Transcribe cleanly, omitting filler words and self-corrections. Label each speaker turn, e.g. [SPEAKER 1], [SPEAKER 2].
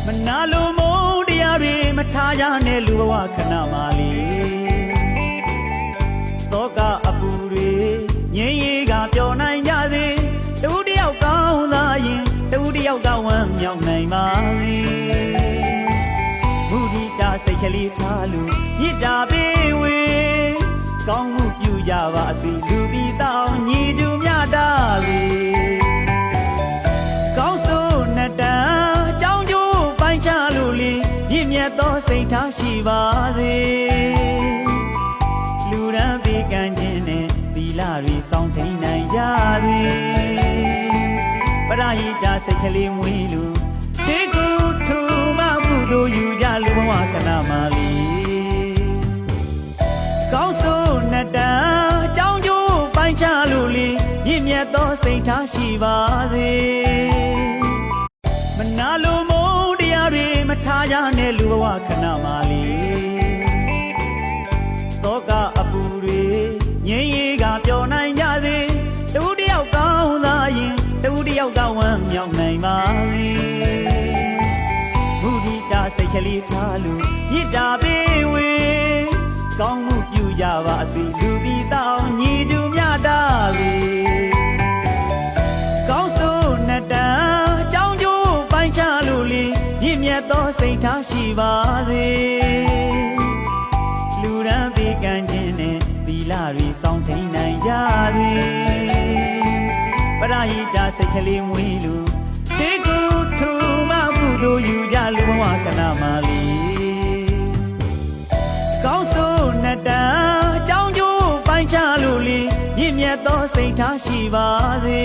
[SPEAKER 1] မနာလိုမိုးတရားတွေမထားရနဲ့လူဘဝခဏမှလေးသောကအပူတွေငြိမ်းရေးကပျော်နိုင်ကြစေတူတယောက်ကောင်းသာရင်တူတယောက်ကဝမ်းမြောက်နိုင်ပါစေမုဒိတာစိတ်ကလေးထားလို့မေတ္တာပေးဝေကောင်းမှုပြုကြပါစေလူပြီးတောင်းညီတူမြတ်တာစေကောင်းစိုးနှစ်တန်းအကြောင်းကျိုးပိုင်းခြားလို့လေမြင့်မြတ်သောစိတ်ထားရှိပါစေလူရန်ပေးကမ်းခြင်းနဲ့သီလတွေစောင့်ထိန်နိုင်ကြစေပရိဟိတစိတ်ကလေးမွေးလို့တေကုထူမကုသိုလ်ယူကြလူဘဝခဏမှလေးကောင်းစိုးနှစ်တန်းအကြောင်းကျိုးပိုင်းခြားလို့လေမြင့်မြတ်သောစိတ်ထားရှိပါစေမနာလိုမိုးတရားတွေမထားရနဲ့လူဘဝခဏမှလေးသောကအပူတွေငြိမ်းရေးကပျော်နိုင်ကြစေတူတယောက်ကောင်းသာရင်တူတယောက်ကဝမ်းမြောက်နိုင်ပါစေမုဒိတာစိတ်ကလေးထားလို့မေတ္တာပေးဝေကောင်းမှုပြုကြပါစေလူပြီးတောင်းညီတူမြတ်တာစေကောင်းစိုးနှစ်တန်းအကြောင်းကျိုးပိုင်းခြားလို့လေမြင့်မြတ်သောစိတ်ထားရှိပါစေလူရန်ပေးကမ်းခြင်းနဲ့သီလတွေစောင့်ထိန်နိုင်ကြစေပရိဟိတစိတ်ကလေးမွေးလို့တေကုထူမကုသိုလ်ယူကြလူဘဝခဏမှလေးကောင်းစိုးနှစ်တန်းအကြောင်းကျိုးပိုင်းခြားလို့လေမြင့်မြတ်သောစိတ်ထားရှိပါစေ